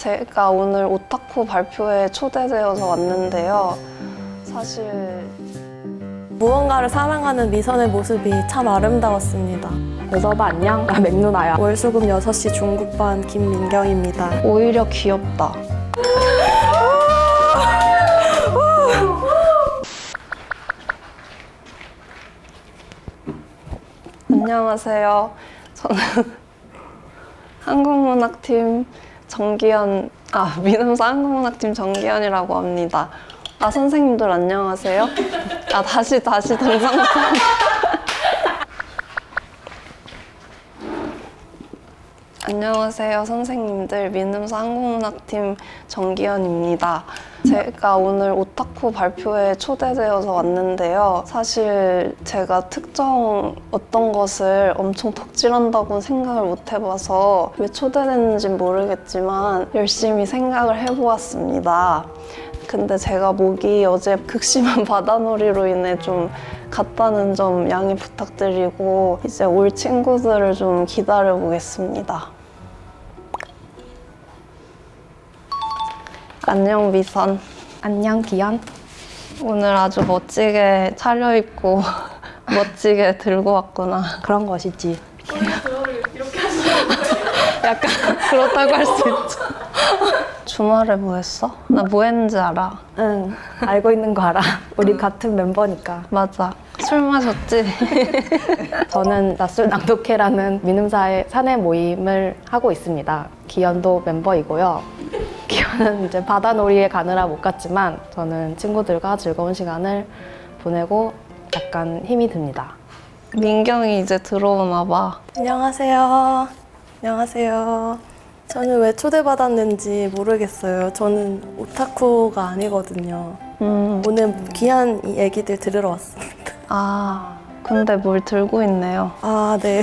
제가 오늘 오타쿠 발표에 초대되어서 왔는데요. 사실 무언가를 사랑하는 미선의 모습이 참 아름다웠습니다. 여서봐 안녕, 나 맥누나야. 월수금 6시 중국반 김민경입니다. 오히려 귀엽다. 안녕하세요. 저는 한국문학팀 정기현, 미남사 한국문학팀 정기현이라고 합니다. 선생님들 안녕하세요. 다시 동상부터. 안녕하세요, 선생님들. 미남사 한국문학팀 정기현입니다. 제가 오늘 오타쿠 발표에 초대되어서 왔는데요. 사실 제가 특정 어떤 것을 엄청 덕질한다고는 생각을 못 해봐서 왜 초대됐는지 모르겠지만 열심히 생각을 해보았습니다. 근데 제가 목이 어제 극심한 바다놀이로 인해 좀 갔다는 점 양해 부탁드리고 이제 올 친구들을 좀 기다려보겠습니다. 안녕 미선. 안녕 기현. 오늘 아주 멋지게 차려입고 멋지게 들고 왔구나. 그런 것이지. 약간 그렇다고 할 수 있죠. 주말에 뭐 했어? 나 뭐 했는지 알아. 응, 알고 있는 거 알아. 우리 같은 멤버니까. 맞아. 술 마셨지? 저는 낮술 낭독회라는 미음사의 사내 모임을 하고 있습니다. 기현도 멤버이고요. 기현은 이제 바다놀이에 가느라 못 갔지만 저는 친구들과 즐거운 시간을 보내고 약간 힘이 듭니다. 민경이 이제 들어오나 봐. 안녕하세요. 안녕하세요. 저는 왜 초대받았는지 모르겠어요. 저는 오타쿠가 아니거든요. 오늘 귀한 얘기들 들으러 왔습니다. 근데 뭘 들고 있네요. 네.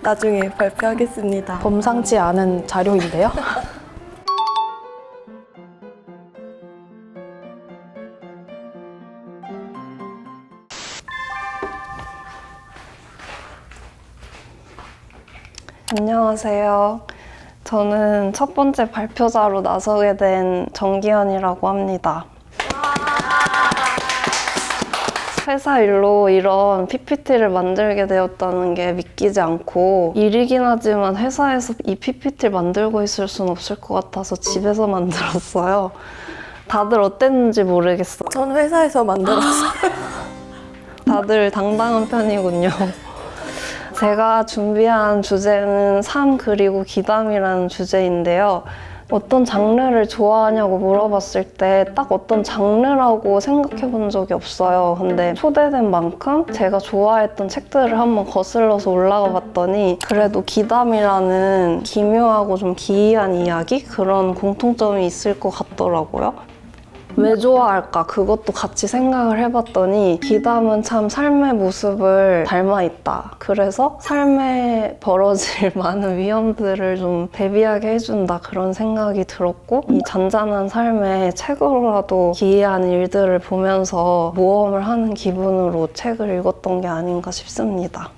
나중에 발표하겠습니다. 범상치 않은 자료인데요. 안녕하세요. 저는 첫 번째 발표자로 나서게 된 정기현이라고 합니다. 회사 일로 이런 PPT를 만들게 되었다는 게 믿기지 않고 일이긴 하지만 회사에서 이 PPT를 만들고 있을 순 없을 것 같아서 집에서 만들었어요. 다들 어땠는지 모르겠어. 전 회사에서 만들었어요. 다들 당당한 편이군요. 제가 준비한 주제는 삶 그리고 기담이라는 주제인데요. 어떤 장르를 좋아하냐고 물어봤을 때 딱 어떤 장르라고 생각해 본 적이 없어요. 근데 초대된 만큼 제가 좋아했던 책들을 한번 거슬러서 올라가 봤더니 그래도 기담이라는 기묘하고 좀 기이한 이야기? 그런 공통점이 있을 것 같더라고요. 왜 좋아할까? 그것도 같이 생각을 해봤더니 기담은 참 삶의 모습을 닮아있다. 그래서 삶에 벌어질 많은 위험들을 좀 대비하게 해준다. 그런 생각이 들었고 이 잔잔한 삶에 책으로라도 기이한 일들을 보면서 모험을 하는 기분으로 책을 읽었던 게 아닌가 싶습니다.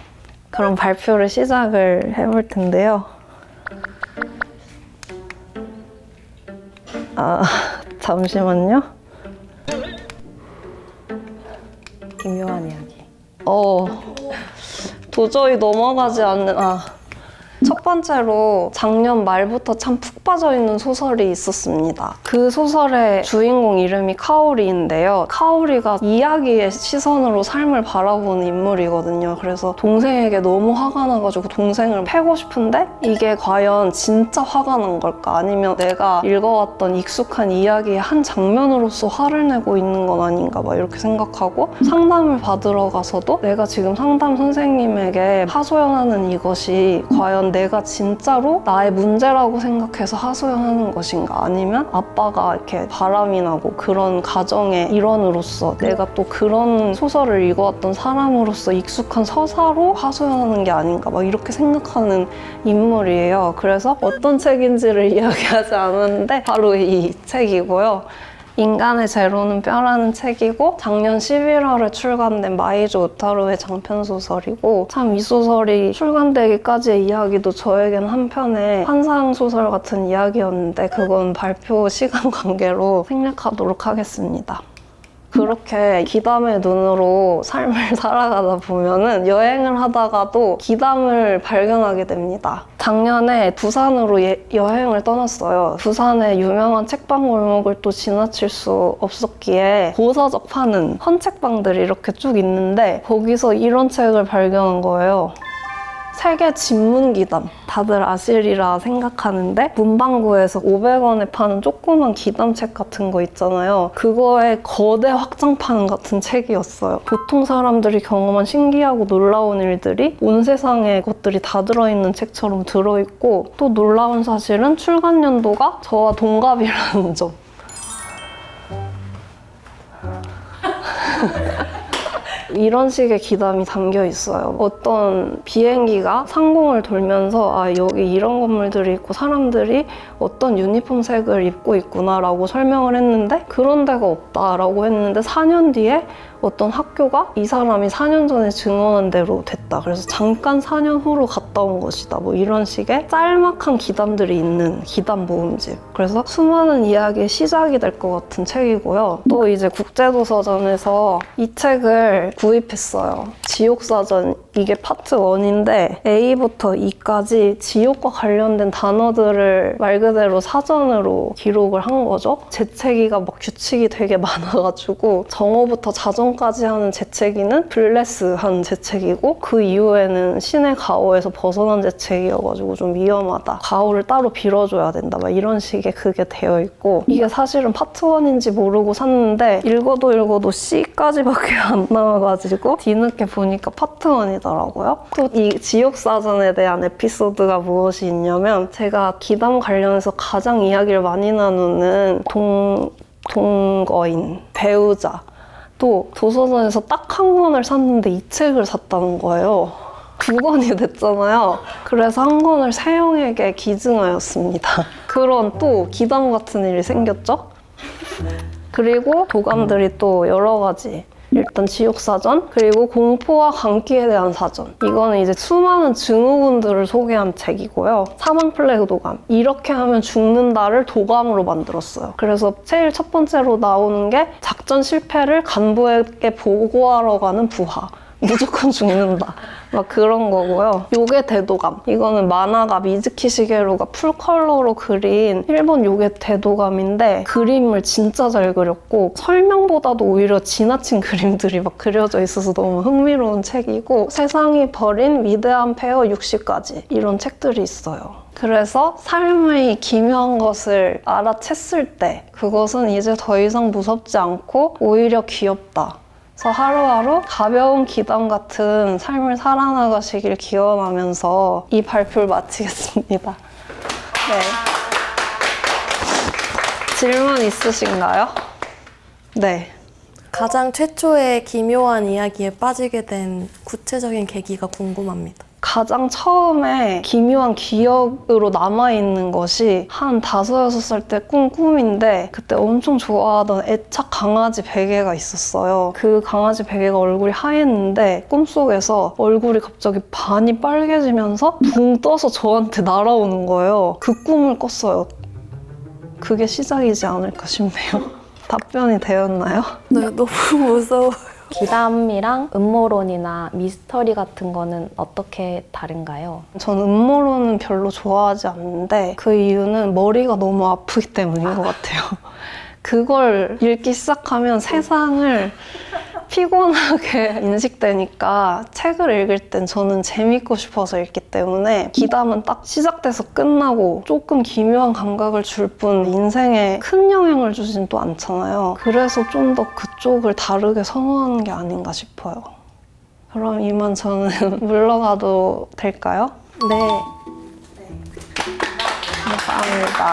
그럼 발표를 시작을 해볼 텐데요. 잠시만요. 기묘한 이야기. 도저히 넘어가지 않는, 첫 번째로 작년 말부터 참 푹 빠져있는 소설이 있었습니다. 그 소설의 주인공 이름이 카오리인데요. 카오리가 이야기의 시선으로 삶을 바라보는 인물이거든요. 그래서 동생에게 너무 화가 나가지고 동생을 패고 싶은데 이게 과연 진짜 화가 난 걸까? 아니면 내가 읽어왔던 익숙한 이야기의 한 장면으로서 화를 내고 있는 건 아닌가 막 이렇게 생각하고 상담을 받으러 가서도 내가 지금 상담 선생님에게 하소연하는 이것이 과연 내가 진짜로 나의 문제라고 생각해서 하소연하는 것인가 아니면 아빠가 이렇게 바람이 나고 그런 가정의 일원으로서 내가 또 그런 소설을 읽어왔던 사람으로서 익숙한 서사로 하소연하는 게 아닌가 막 이렇게 생각하는 인물이에요. 그래서 어떤 책인지를 이야기하지 않았는데 바로 이 책이고요. 인간의 제로는 뼈라는 책이고 작년 11월에 출간된 마이조 우타로의 장편소설이고 참 이 소설이 출간되기까지의 이야기도 저에겐 한편의 환상소설 같은 이야기였는데 그건 발표 시간 관계로 생략하도록 하겠습니다. 그렇게 기담의 눈으로 삶을 살아가다 보면은 여행을 하다가도 기담을 발견하게 됩니다. 작년에 부산으로 여행을 떠났어요. 부산의 유명한 책방 골목을 또 지나칠 수 없었기에 고서적 파는 헌책방들이 이렇게 쭉 있는데 거기서 이런 책을 발견한 거예요. 세계 진문기담. 다들 아시리라 생각하는데 문방구에서 500원에 파는 조그만 기담책 같은 거 있잖아요. 그거의 거대 확장판 같은 책이었어요. 보통 사람들이 경험한 신기하고 놀라운 일들이 온 세상의 것들이 다 들어있는 책처럼 들어있고 또 놀라운 사실은 출간 연도가 저와 동갑이라는 점. 이런 식의 기담이 담겨 있어요. 어떤 비행기가 상공을 돌면서 아 여기 이런 건물들이 있고 사람들이 어떤 유니폼 색을 입고 있구나라고 설명을 했는데 그런 데가 없다라고 했는데 4년 뒤에 어떤 학교가 이 사람이 4년 전에 증언한 대로 됐다. 그래서 잠깐 4년 후로 갔다 온 것이다. 뭐 이런 식의 짤막한 기담들이 있는 기담 모음집. 그래서 수많은 이야기의 시작이 될 것 같은 책이고요. 또 이제 국제도서전에서 이 책을 구입했어요. 지옥사전, 이게 파트 1인데 A부터 E까지 지옥과 관련된 단어들을 말 그대로 사전으로 기록을 한 거죠. 재채기가 막 규칙이 되게 많아가지고 정어부터 자전까지 하는 재채기는 블레스한 재채기고 그 이후에는 신의 가오에서 벗어난 재채기여가지고 좀 위험하다. 가오를 따로 빌어줘야 된다. 막 이런 식의 그게 되어 있고 이게 사실은 파트 1인지 모르고 샀는데 읽어도 C까지밖에 안 나와가지고 뒤늦게 보니까 파트 1이더라고요. 또 이 지옥사전에 대한 에피소드가 무엇이 있냐면 제가 기담 관련해서 가장 이야기를 많이 나누는 동거인, 배우자 또 도서관에서 딱 한 권을 샀는데 이 책을 샀다는 거예요. 2권이 됐잖아요. 그래서 한 권을 세영에게 기증하였습니다. 그런 또 기담 같은 일이 생겼죠. 그리고 도감들이 또 여러 가지. 일단 지옥사전, 그리고 공포와 감기에 대한 사전. 이거는 이제 수많은 증후군들을 소개한 책이고요. 사망 플래그 도감. 이렇게 하면 죽는다를 도감으로 만들었어요. 그래서 제일 첫 번째로 나오는 게 작전 실패를 간부에게 보고하러 가는 부하. 무조건 죽는다. 막 그런 거고요. 요괴 대도감. 이거는 만화가 미즈키 시게루가 풀컬러로 그린 일본 요괴 대도감인데 그림을 진짜 잘 그렸고 설명보다도 오히려 지나친 그림들이 막 그려져 있어서 너무 흥미로운 책이고 세상이 버린 위대한 폐허 60가지 이런 책들이 있어요. 그래서 삶의 기묘한 것을 알아챘을 때 그것은 이제 더 이상 무섭지 않고 오히려 귀엽다. 그래서 하루하루 가벼운 기담 같은 삶을 살아나가시길 기원하면서 이 발표를 마치겠습니다. 네. 질문 있으신가요? 네. 가장 최초의 기묘한 이야기에 빠지게 된 구체적인 계기가 궁금합니다. 가장 처음에 기묘한 기억으로 남아있는 것이 한 5, 6살 때 꾼 꿈인데 그때 엄청 좋아하던 애착 강아지 베개가 있었어요. 그 강아지 베개가 얼굴이 하얘는데 꿈속에서 얼굴이 갑자기 반이 빨개지면서 붕 떠서 저한테 날아오는 거예요. 그 꿈을 꿨어요. 그게 시작이지 않을까 싶네요. 답변이 되었나요? 네, 너무 무서워요. 기담이랑 음모론이나 미스터리 같은 거는 어떻게 다른가요? 전 음모론은 별로 좋아하지 않는데 그 이유는 머리가 너무 아프기 때문인 것 같아요. 그걸 읽기 시작하면 세상을 피곤하게 인식되니까 책을 읽을 땐 저는 재밌고 싶어서 읽기 때문에 기담은 딱 시작돼서 끝나고 조금 기묘한 감각을 줄 뿐 인생에 큰 영향을 주진 또 않잖아요. 그래서 좀 더 그쪽을 다르게 선호하는 게 아닌가 싶어요. 그럼 이만 저는 물러가도 될까요? 네. 감사합니다.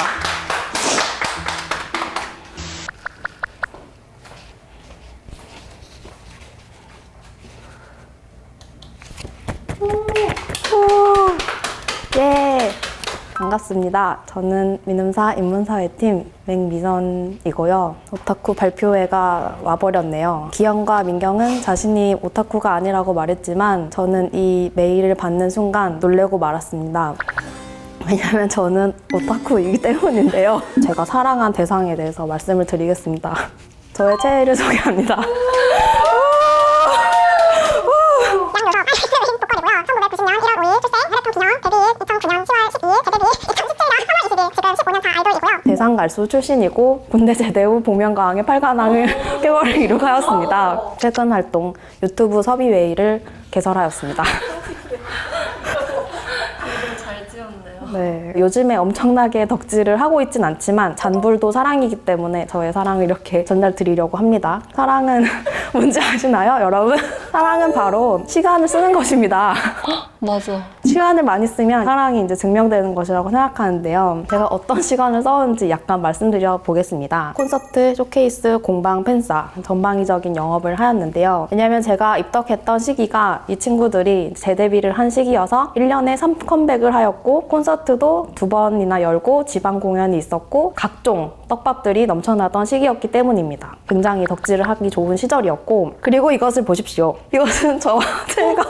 예! 반갑습니다. 저는 민음사 인문사회팀 맥미선이고요. 오타쿠 발표회가 와버렸네요. 기현과 민경은 자신이 오타쿠가 아니라고 말했지만 저는 이 메일을 받는 순간 놀래고 말았습니다. 왜냐면 저는 오타쿠이기 때문인데요. 제가 사랑한 대상에 대해서 말씀을 드리겠습니다. 저의 최애를 소개합니다. 대상 갈수 출신이고 군대 제대 후 복면가왕의 8관왕을 쾌거를 이루하였습니다. 최근 활동 유튜브 섭외웨이를 개설하였습니다. 네, 요즘에 엄청나게 덕질을 하고 있진 않지만 잔불도 사랑이기 때문에 저의 사랑을 이렇게 전달드리려고 합니다. 사랑은 뭔지 아시나요, 여러분? 사랑은 바로 시간을 쓰는 것입니다. 맞아. 시간을 많이 쓰면 사랑이 이제 증명되는 것이라고 생각하는데요. 제가 어떤 시간을 썼는지 약간 말씀드려 보겠습니다. 콘서트, 쇼케이스, 공방, 팬싸 전방위적인 영업을 하였는데요. 왜냐면 제가 입덕했던 시기가 이 친구들이 재데뷔를 한 시기여서 1년에 3컴백을 하였고 콘서트도 2번이나 열고 지방 공연이 있었고 각종 떡밥들이 넘쳐나던 시기였기 때문입니다. 굉장히 덕질을 하기 좋은 시절이었고, 그리고 이것을 보십시오. 이것은 저와 제가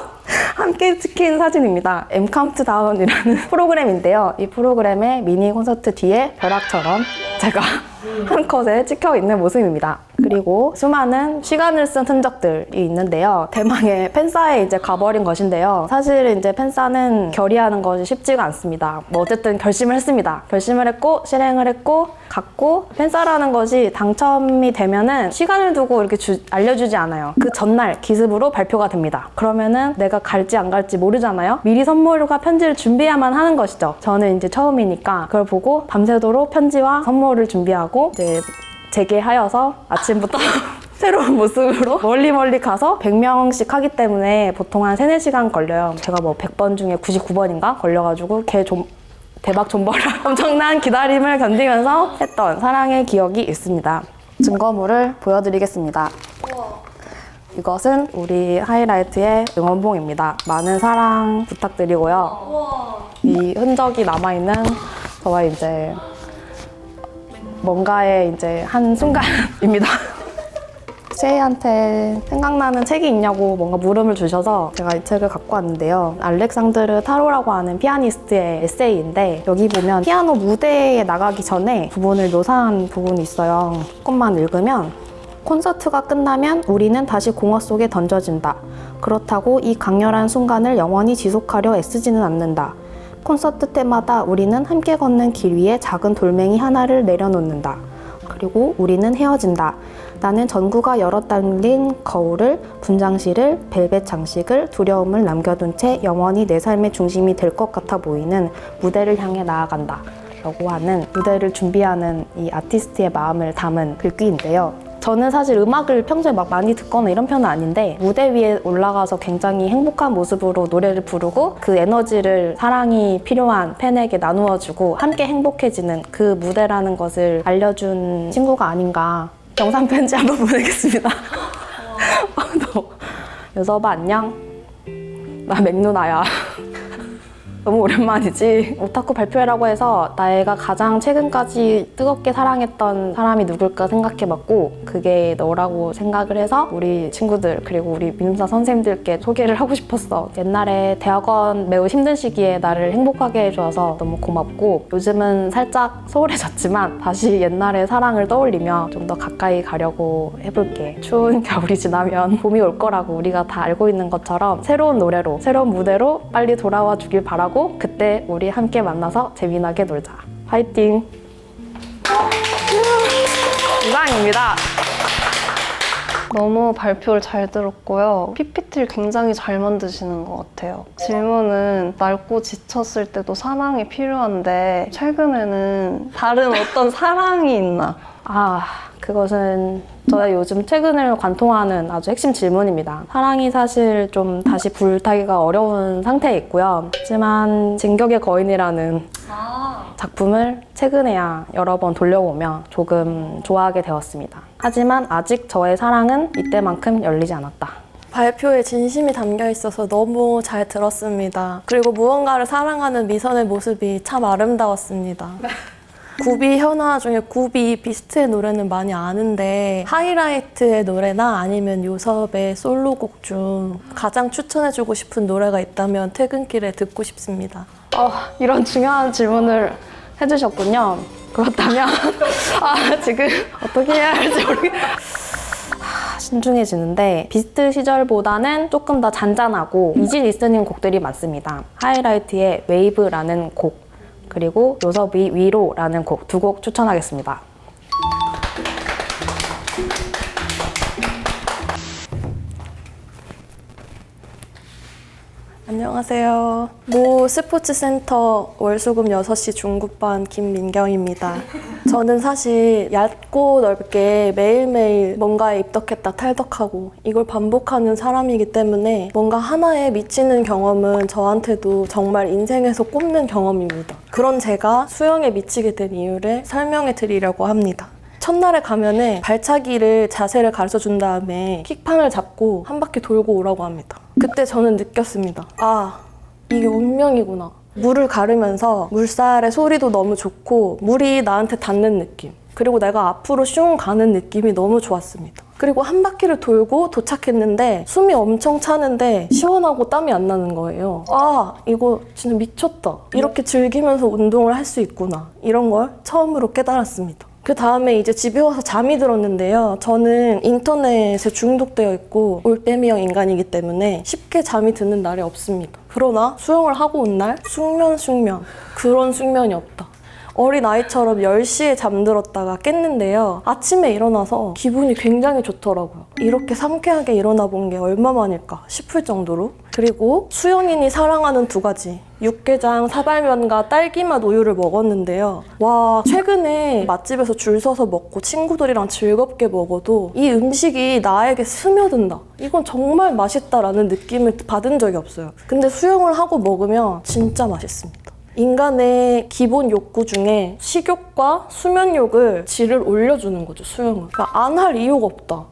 함께 찍힌 사진입니다. M카운트다운이라는 프로그램인데요. 이 프로그램의 미니 콘서트 뒤에 벼락처럼 제가 한 컷에 찍혀 있는 모습입니다. 그리고 수많은 시간을 쓴 흔적들이 있는데요. 대망의 팬싸에 이제 가버린 것인데요. 사실 이제 팬싸는 결의하는 것이 쉽지가 않습니다. 뭐 어쨌든 결심을 했습니다. 결심을 했고 실행을 했고 갔고, 팬싸라는 것이 당첨이 되면은 시간을 두고 이렇게 알려주지 않아요. 그 전날 기습으로 발표가 됩니다. 그러면은 내가 갈지 안 갈지 모르잖아요. 미리 선물과 편지를 준비해야만 하는 것이죠. 저는 이제 처음이니까 그걸 보고 밤새도록 편지와 선물을 준비하고 이제 재개하여서 아침부터 새로운 모습으로 멀리 가서 100명씩 하기 때문에 보통 한 3, 4시간 걸려요. 제가 뭐 100번 중에 99번인가 걸려가지고 대박 존버를 엄청난 기다림을 견디면서 했던 사랑의 기억이 있습니다. 증거물을 보여드리겠습니다. 이것은 우리 하이라이트의 응원봉입니다. 많은 사랑 부탁드리고요. 이 흔적이 남아있는 저와 이제 뭔가의 이제 한 순간입니다. 세이한테 생각나는 책이 있냐고 뭔가 물음을 주셔서 제가 이 책을 갖고 왔는데요. 알렉산드르 타로라고 하는 피아니스트의 에세이인데, 여기 보면 피아노 무대에 나가기 전에 부분을 묘사한 부분이 있어요. 조금만 읽으면, 콘서트가 끝나면 우리는 다시 공허 속에 던져진다. 그렇다고 이 강렬한 순간을 영원히 지속하려 애쓰지는 않는다. 콘서트 때마다 우리는 함께 걷는 길 위에 작은 돌멩이 하나를 내려놓는다. 그리고 우리는 헤어진다. 나는 전구가 열어 당긴 거울을, 분장실을, 벨벳 장식을, 두려움을 남겨둔 채 영원히 내 삶의 중심이 될 것 같아 보이는 무대를 향해 나아간다 라고 하는, 무대를 준비하는 이 아티스트의 마음을 담은 글귀인데요. 저는 사실 음악을 평소에 막 많이 듣거나 이런 편은 아닌데, 무대 위에 올라가서 굉장히 행복한 모습으로 노래를 부르고 그 에너지를 사랑이 필요한 팬에게 나누어주고 함께 행복해지는 그 무대라는 것을 알려준 친구가 아닌가. 영상 편지 한번 보내겠습니다. 여서봐 안녕. 나 맥누나야. 너무 오랜만이지. 오타쿠 발표회라고 해서 내가 가장 최근까지 뜨겁게 사랑했던 사람이 누굴까 생각해봤고, 그게 너라고 생각을 해서 우리 친구들 그리고 우리 민음사 선생님들께 소개를 하고 싶었어. 옛날에 대학원 매우 힘든 시기에 나를 행복하게 해줘서 너무 고맙고, 요즘은 살짝 소홀해졌지만 다시 옛날의 사랑을 떠올리며 좀 더 가까이 가려고 해볼게. 추운 겨울이 지나면 봄이 올 거라고 우리가 다 알고 있는 것처럼 새로운 노래로, 새로운 무대로 빨리 돌아와 주길 바라고, 그때 우리 함께 만나서 재미나게 놀자. 화이팅! 이상입니다. 너무 발표를 잘 들었고요. PPT를 굉장히 잘 만드시는 것 같아요. 질문은 낡고 지쳤을 때도 사랑이 필요한데 최근에는 다른 어떤 사랑이 있나? 그것은 저의 요즘 퇴근을 관통하는 아주 핵심 질문입니다. 사랑이 사실 좀 다시 불타기가 어려운 상태에 있고요. 하지만 진격의 거인이라는 작품을 최근에야 여러 번 돌려보며 조금 좋아하게 되었습니다. 하지만 아직 저의 사랑은 이때만큼 열리지 않았다. 발표에 진심이 담겨 있어서 너무 잘 들었습니다. 그리고 무언가를 사랑하는 미선의 모습이 참 아름다웠습니다. 구비 현아 중에 구비 비스트의 노래는 많이 아는데 하이라이트의 노래나 아니면 요섭의 솔로곡 중 가장 추천해주고 싶은 노래가 있다면 퇴근길에 듣고 싶습니다. 이런 중요한 질문을 해주셨군요. 그렇다면 지금 어떻게 해야 할지 모르겠어요. 신중해지는데 비스트 시절보다는 조금 더 잔잔하고 이지 리스닝 곡들이 많습니다. 하이라이트의 웨이브라는 곡 그리고 요섭의 위로라는 곡 두 곡 추천하겠습니다. 안녕하세요. 모 스포츠센터 월수금 6시 중급반 김민경입니다. 저는 사실 얕고 넓게 매일매일 뭔가에 입덕했다 탈덕하고 이걸 반복하는 사람이기 때문에 뭔가 하나에 미치는 경험은 저한테도 정말 인생에서 꼽는 경험입니다. 그런 제가 수영에 미치게 된 이유를 설명해 드리려고 합니다. 첫날에 가면은 발차기를 자세를 가르쳐 준 다음에 킥판을 잡고 한 바퀴 돌고 오라고 합니다. 그때 저는 느꼈습니다. 아, 이게 운명이구나. 물을 가르면서 물살의 소리도 너무 좋고 물이 나한테 닿는 느낌. 그리고 내가 앞으로 슝 가는 느낌이 너무 좋았습니다. 그리고 한 바퀴를 돌고 도착했는데 숨이 엄청 차는데 시원하고 땀이 안 나는 거예요. 아, 이거 진짜 미쳤다. 이렇게 즐기면서 운동을 할 수 있구나. 이런 걸 처음으로 깨달았습니다. 그 다음에 이제 집에 와서 잠이 들었는데요. 저는 인터넷에 중독되어 있고 올빼미형 인간이기 때문에 쉽게 잠이 드는 날이 없습니다. 그러나 수영을 하고 온 날 숙면 그런 숙면이 없다. 어린아이처럼 10시에 잠들었다가 깼는데요. 아침에 일어나서 기분이 굉장히 좋더라고요. 이렇게 상쾌하게 일어나 본 게 얼마만일까 싶을 정도로. 그리고 수영인이 사랑하는 두 가지. 육개장, 사발면과 딸기맛 우유를 먹었는데요. 와, 최근에 맛집에서 줄 서서 먹고 친구들이랑 즐겁게 먹어도 이 음식이 나에게 스며든다. 이건 정말 맛있다라는 느낌을 받은 적이 없어요. 근데 수영을 하고 먹으면 진짜 맛있습니다. 인간의 기본 욕구 중에 식욕과 수면욕을 질을 올려주는 거죠, 수영은. 그러니까 안 할 이유가 없다.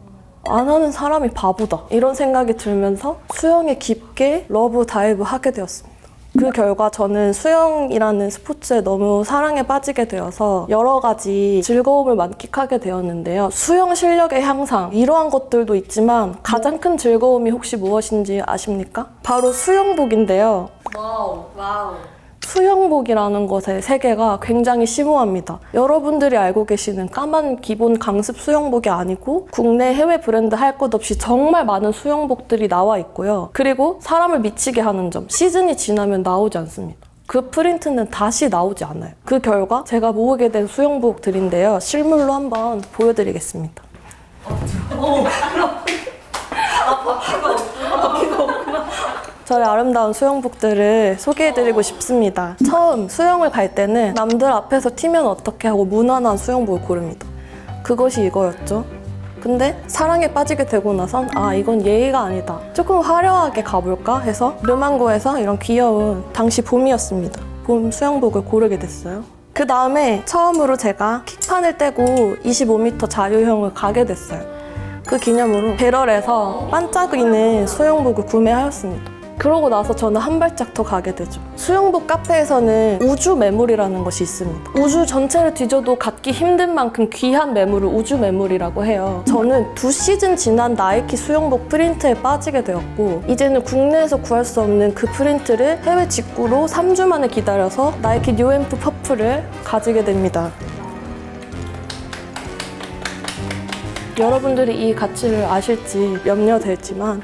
안 하는 사람이 바보다. 이런 생각이 들면서 수영에 깊게 러브 다이브 하게 되었습니다. 그 결과 저는 수영이라는 스포츠에 너무 사랑에 빠지게 되어서 여러 가지 즐거움을 만끽하게 되었는데요. 수영 실력의 향상, 이러한 것들도 있지만 가장 큰 즐거움이 혹시 무엇인지 아십니까? 바로 수영복인데요. 와우. 수영복이라는 것의 세계가 굉장히 심오합니다. 여러분들이 알고 계시는 까만 기본 강습 수영복이 아니고 국내 해외 브랜드 할 것 없이 정말 많은 수영복들이 나와 있고요. 그리고 사람을 미치게 하는 점, 시즌이 지나면 나오지 않습니다. 그 프린트는 다시 나오지 않아요. 그 결과 제가 모으게 된 수영복들인데요. 실물로 한번 보여드리겠습니다. 저의 아름다운 수영복들을 소개해드리고 싶습니다. 처음 수영을 갈 때는 남들 앞에서 튀면 어떡해 하고 무난한 수영복을 고릅니다. 그것이 이거였죠. 근데 사랑에 빠지게 되고 나선 아, 이건 예의가 아니다. 조금 화려하게 가볼까 해서 르망고에서 이런 귀여운, 당시 봄이었습니다. 봄 수영복을 고르게 됐어요. 그 다음에 처음으로 제가 킥판을 떼고 25m 자유형을 가게 됐어요. 그 기념으로 배럴에서 반짝이는 수영복을 구매하였습니다. 그러고 나서 저는 한 발짝 더 가게 되죠. 수영복 카페에서는 우주 매물이라는 것이 있습니다. 우주 전체를 뒤져도 갖기 힘든 만큼 귀한 매물을 우주 매물이라고 해요. 저는 2시즌 지난 나이키 수영복 프린트에 빠지게 되었고 이제는 국내에서 구할 수 없는 그 프린트를 해외 직구로 3주 만에 기다려서 나이키 뉴앰프 퍼플을 가지게 됩니다. 여러분들이 이 가치를 아실지 염려되지만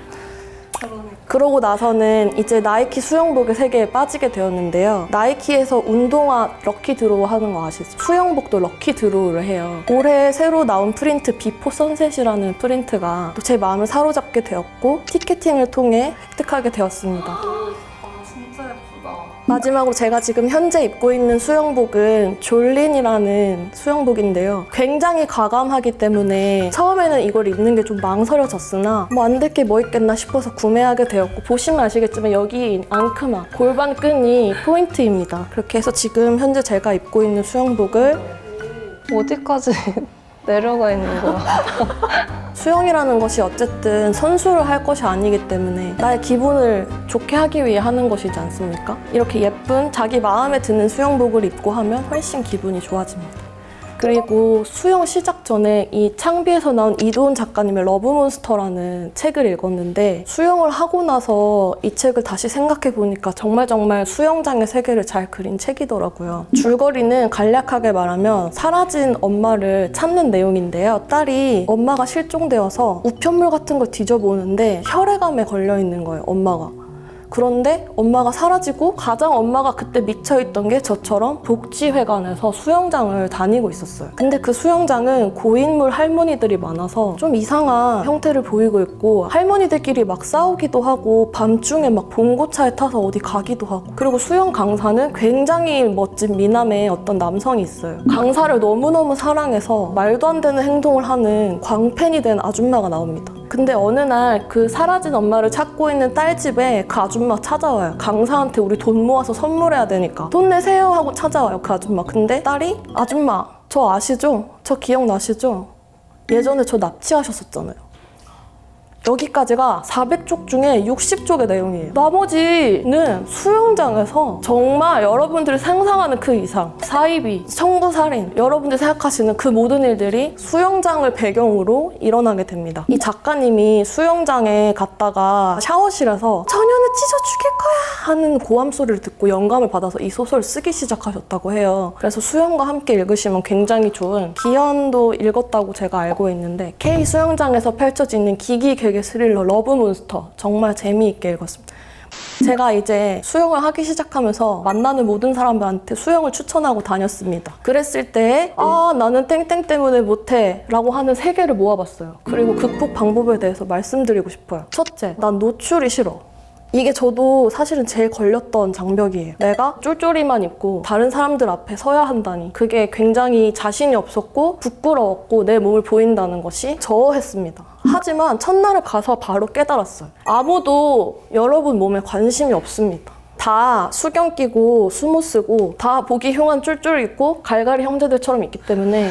그러고 나서는 이제 나이키 수영복의 세계에 빠지게 되었는데요. 나이키에서 운동화 럭키 드로우 하는 거 아시죠? 수영복도 럭키 드로우를 해요. 올해 새로 나온 프린트 비포 선셋이라는 프린트가 또 제 마음을 사로잡게 되었고 티켓팅을 통해 획득하게 되었습니다. 마지막으로 제가 지금 현재 입고 있는 수영복은 졸린이라는 수영복인데요. 굉장히 과감하기 때문에 처음에는 이걸 입는 게 좀 망설여졌으나 뭐 안 될 게 뭐 있겠나 싶어서 구매하게 되었고 보시면 아시겠지만 여기 앙크마, 골반 끈이 포인트입니다. 그렇게 해서 지금 현재 제가 입고 있는 수영복을 어디까지 내려가 있는 거야? 수영이라는 것이 어쨌든 선수를 할 것이 아니기 때문에 나의 기분을 좋게 하기 위해 하는 것이지 않습니까? 이렇게 예쁜 자기 마음에 드는 수영복을 입고 하면 훨씬 기분이 좋아집니다. 그리고 수영 시작 전에 이 창비에서 나온 이도훈 작가님의 러브몬스터라는 책을 읽었는데 수영을 하고 나서 이 책을 다시 생각해 보니까 정말 수영장의 세계를 잘 그린 책이더라고요. 줄거리는 간략하게 말하면 사라진 엄마를 찾는 내용인데요. 딸이 엄마가 실종되어서 우편물 같은 걸 뒤져보는데 혈액암에 걸려 있는 거예요, 엄마가. 그런데 엄마가 사라지고 가장 엄마가 그때 미쳐있던 게 저처럼 복지회관에서 수영장을 다니고 있었어요. 근데 그 수영장은 고인물 할머니들이 많아서 좀 이상한 형태를 보이고 있고 할머니들끼리 막 싸우기도 하고 밤중에 막 봉고차에 타서 어디 가기도 하고 그리고 수영 강사는 굉장히 멋진 미남의 어떤 남성이 있어요. 강사를 너무너무 사랑해서 말도 안 되는 행동을 하는 광팬이 된 아줌마가 나옵니다. 근데 어느 날 그 사라진 엄마를 찾고 있는 딸 집에 그 아줌마 찾아와요. 강사한테 우리 돈 모아서 선물해야 되니까 돈 내세요 하고 찾아와요, 그 아줌마. 근데 딸이 아줌마 저 아시죠? 저 기억나시죠? 예전에 저 납치하셨었잖아요. 여기까지가 400쪽 중에 60쪽의 내용이에요. 나머지는 수영장에서 정말 여러분들이 상상하는 그 이상 사이비, 청부살인, 여러분들이 생각하시는 그 모든 일들이 수영장을 배경으로 일어나게 됩니다. 이 작가님이 수영장에 갔다가 샤워실에서 처녀는 찢어 죽일 거야 하는 고함 소리를 듣고 영감을 받아서 이 소설을 쓰기 시작하셨다고 해요. 그래서 수영과 함께 읽으시면 굉장히 좋은, 기현도 읽었다고 제가 알고 있는데 K 수영장에서 펼쳐지는 기기 개개 스릴러 러브몬스터, 정말 재미있게 읽었습니다. 제가 이제 수영을 하기 시작하면서 만나는 모든 사람들한테 수영을 추천하고 다녔습니다. 그랬을 때 나는 땡땡 때문에 못해 라고 하는 3개를 모아봤어요. 그리고 극복 방법에 대해서 말씀드리고 싶어요. 첫째, 난 노출이 싫어. 이게 저도 사실은 제일 걸렸던 장벽이에요. 내가 쫄쫄이만 입고 다른 사람들 앞에 서야 한다니, 그게 굉장히 자신이 없었고 부끄러웠고 내 몸을 보인다는 것이 저어했습니다. 하지만 첫날에 가서 바로 깨달았어요. 아무도 여러분 몸에 관심이 없습니다. 다 수경 끼고 수모 쓰고 다 보기 흉한 쫄쫄 입고 갈갈이 형제들처럼 있기 때문에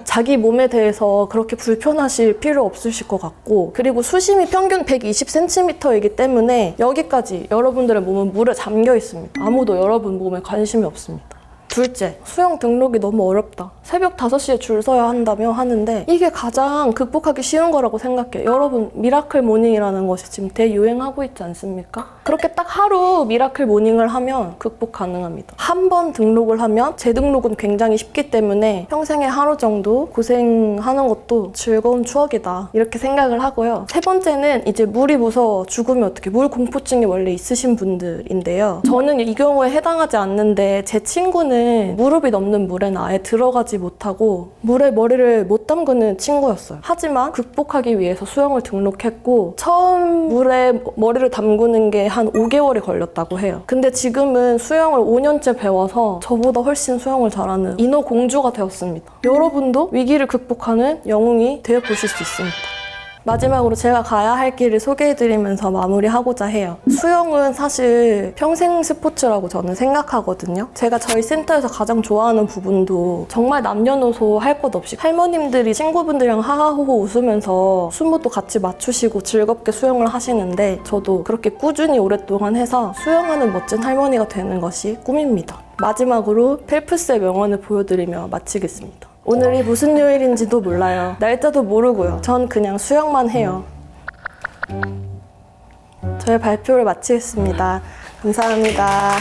자기 몸에 대해서 그렇게 불편하실 필요 없으실 것 같고, 그리고 수심이 평균 120cm이기 때문에 여기까지 여러분들의 몸은 물에 잠겨 있습니다. 아무도 여러분 몸에 관심이 없습니다. 둘째, 수영 등록이 너무 어렵다. 새벽 5시에 줄 서야 한다며 하는데 이게 가장 극복하기 쉬운 거라고 생각해요. 여러분, 미라클 모닝이라는 것이 지금 대유행하고 있지 않습니까? 그렇게 딱 하루 미라클 모닝을 하면 극복 가능합니다. 한 번 등록을 하면 재등록은 굉장히 쉽기 때문에 평생에 하루 정도 고생하는 것도 즐거운 추억이다, 이렇게 생각을 하고요. 세 번째는 이제 물이 무서워 죽으면 어떻게, 물 공포증이 원래 있으신 분들인데요. 저는 이 경우에 해당하지 않는데 제 친구는 무릎이 넘는 물에는 아예 들어가지 못하고 물에 머리를 못 담그는 친구였어요. 하지만 극복하기 위해서 수영을 등록했고 처음 물에 머리를 담그는 게 한 5개월이 걸렸다고 해요. 근데 지금은 수영을 5년째 배워서 저보다 훨씬 수영을 잘하는 인어공주가 되었습니다. 여러분도 위기를 극복하는 영웅이 되어보실 수 있습니다. 마지막으로 제가 가야 할 길을 소개해드리면서 마무리하고자 해요. 수영은 사실 평생 스포츠라고 저는 생각하거든요. 제가 저희 센터에서 가장 좋아하는 부분도 정말 남녀노소 할 것 없이 할머님들이 친구분들이랑 하하호호 웃으면서 수모도 같이 맞추시고 즐겁게 수영을 하시는데, 저도 그렇게 꾸준히 오랫동안 해서 수영하는 멋진 할머니가 되는 것이 꿈입니다. 마지막으로 펠프스의 명언을 보여드리며 마치겠습니다. 오늘이 무슨 요일인지도 몰라요. 날짜도 모르고요. 전 그냥 수영만 해요. 저의 발표를 마치겠습니다. 감사합니다.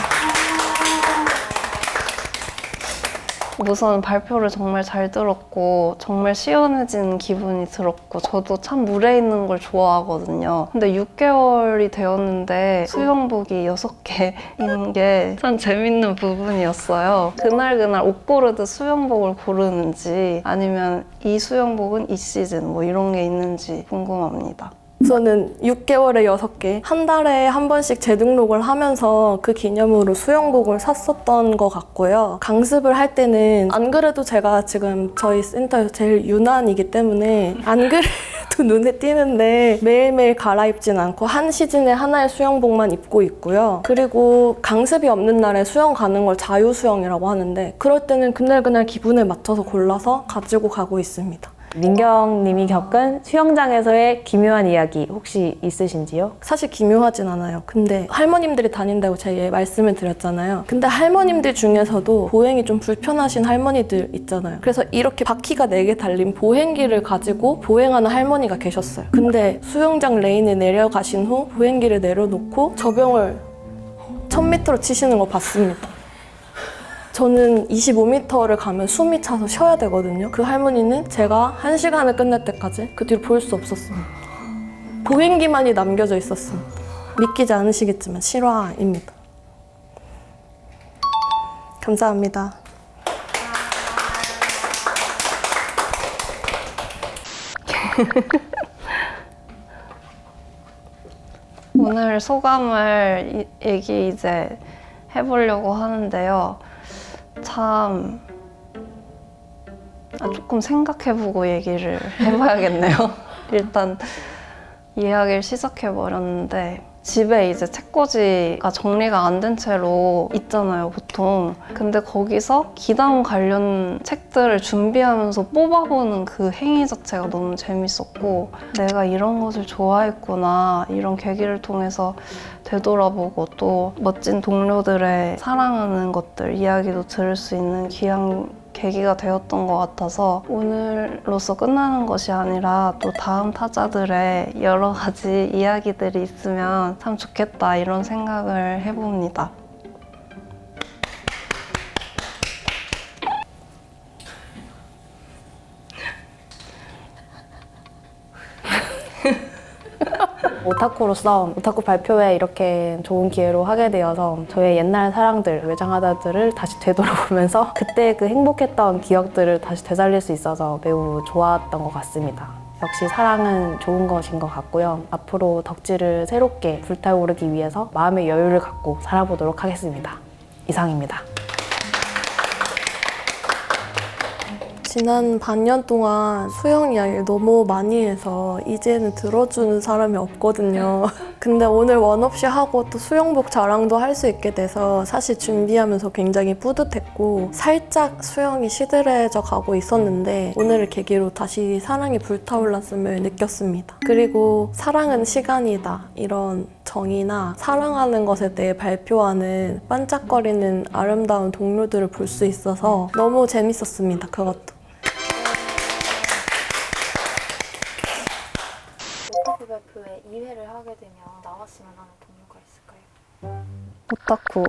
우선 발표를 정말 잘 들었고 정말 시원해진 기분이 들었고, 저도 참 물에 있는 걸 좋아하거든요. 근데 6개월이 되었는데 수영복이 6개인 게 참 재밌는 부분이었어요. 그날 옷 고르듯 수영복을 고르는지 아니면 이 수영복은 이 시즌 뭐 이런 게 있는지 궁금합니다. 우선은 6개월에 6개, 한 달에 한 번씩 재등록을 하면서 그 기념으로 수영복을 샀었던 것 같고요. 강습을 할 때는 안 그래도 제가 지금 저희 센터에서 제일 유난이기 때문에 안 그래도 눈에 띄는데 매일매일 갈아입진 않고 한 시즌에 하나의 수영복만 입고 있고요. 그리고 강습이 없는 날에 수영 가는 걸 자유수영이라고 하는데, 그럴 때는 그날 기분에 맞춰서 골라서 가지고 가고 있습니다. 민경님이 겪은 수영장에서의 기묘한 이야기 혹시 있으신지요? 사실 기묘하진 않아요. 근데 할머님들이 다닌다고 제가 말씀을 드렸잖아요. 근데 할머님들 중에서도 보행이 좀 불편하신 할머니들 있잖아요. 그래서 이렇게 바퀴가 4개 달린 보행기를 가지고 보행하는 할머니가 계셨어요. 근데 수영장 레인에 내려가신 후 보행기를 내려놓고 저병을 1000m로 치시는 거 봤습니다. 저는 25m를 가면 숨이 차서 쉬어야 되거든요. 그 할머니는 제가 1시간을 끝낼 때까지 그 뒤로 볼 수 없었어요. 보행기만이 남겨져 있었어요. 믿기지 않으시겠지만 실화입니다. 감사합니다. 오늘 소감을 얘기 이제 해보려고 하는데요. 참 조금 생각해보고 얘기를 해봐야겠네요. 일단 이야기를 시작해버렸는데 집에 이제 책꽂이가 정리가 안 된 채로 있잖아요, 보통. 근데 거기서 기담 관련 책들을 준비하면서 뽑아보는 그 행위 자체가 너무 재밌었고 내가 이런 것을 좋아했구나, 이런 계기를 통해서 되돌아보고 또 멋진 동료들의 사랑하는 것들, 이야기도 들을 수 있는 귀한 계기가 되었던 것 같아서 오늘로서 끝나는 것이 아니라 또 다음 타자들의 여러 가지 이야기들이 있으면 참 좋겠다, 이런 생각을 해봅니다. 오타쿠로서 오타쿠 발표회 이렇게 좋은 기회로 하게 되어서 저의 옛날 사랑들, 외장하다들을 다시 되돌아보면서 그때 그 행복했던 기억들을 다시 되살릴 수 있어서 매우 좋았던 것 같습니다. 역시 사랑은 좋은 것인 것 같고요. 앞으로 덕질을 새롭게 불타오르기 위해서 마음의 여유를 갖고 살아보도록 하겠습니다. 이상입니다. 지난 반년 동안 수영 이야기를 너무 많이 해서 이제는 들어주는 사람이 없거든요. 근데 오늘 원 없이 하고 또 수영복 자랑도 할 수 있게 돼서 사실 준비하면서 굉장히 뿌듯했고 살짝 수영이 시들해져 가고 있었는데 오늘을 계기로 다시 사랑이 불타올랐음을 느꼈습니다. 그리고 사랑은 시간이다, 이런 정의나 사랑하는 것에 대해 발표하는 반짝거리는 아름다운 동료들을 볼 수 있어서 너무 재밌었습니다. 그것도. 오타쿠 발표회 2회를 하게 되면 나왔으면 하는 동료가 있을까요? 오타쿠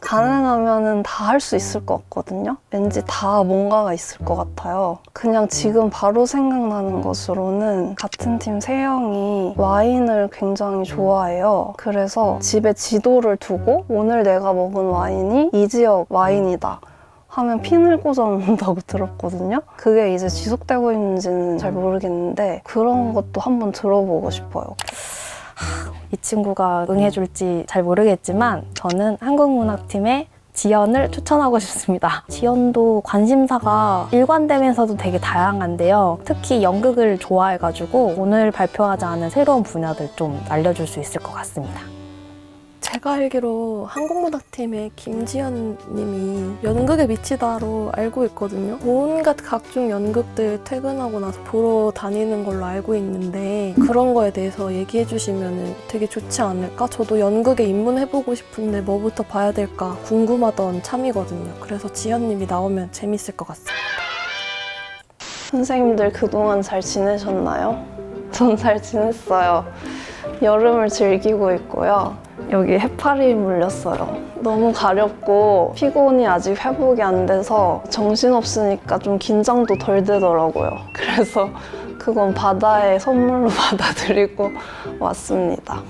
가능하면은 다 할 수 있을 것 같거든요. 왠지 다 뭔가가 있을 것 같아요. 그냥 지금 바로 생각나는 것으로는 같은 팀 세영이 와인을 굉장히 좋아해요. 그래서 집에 지도를 두고 오늘 내가 먹은 와인이 이 지역 와인이다 하면 핀을 꽂아놓는다고 들었거든요. 그게 이제 지속되고 있는지는 잘 모르겠는데 그런 것도 한번 들어보고 싶어요. 이 친구가 응해줄지 잘 모르겠지만 저는 한국문학팀의 지연을 추천하고 싶습니다. 지연도 관심사가 일관되면서도 되게 다양한데요. 특히 연극을 좋아해가지고 오늘 발표하지 않은 새로운 분야들 좀 알려줄 수 있을 것 같습니다. 제가 알기로 한국문학팀의 김지연 님이 연극에 미치다로 알고 있거든요. 온갖 각종 연극들 퇴근하고 나서 보러 다니는 걸로 알고 있는데 그런 거에 대해서 얘기해 주시면 되게 좋지 않을까? 저도 연극에 입문해보고 싶은데 뭐부터 봐야 될까 궁금하던 참이거든요. 그래서 지연 님이 나오면 재밌을 것 같습니다. 선생님들 그동안 잘 지내셨나요? 전 잘 지냈어요. 여름을 즐기고 있고요. 여기 해파리 물렸어요. 너무 가렵고 피곤이 아직 회복이 안 돼서 정신없으니까 좀 긴장도 덜 되더라고요. 그래서 그건 바다의 선물로 받아들이고 왔습니다.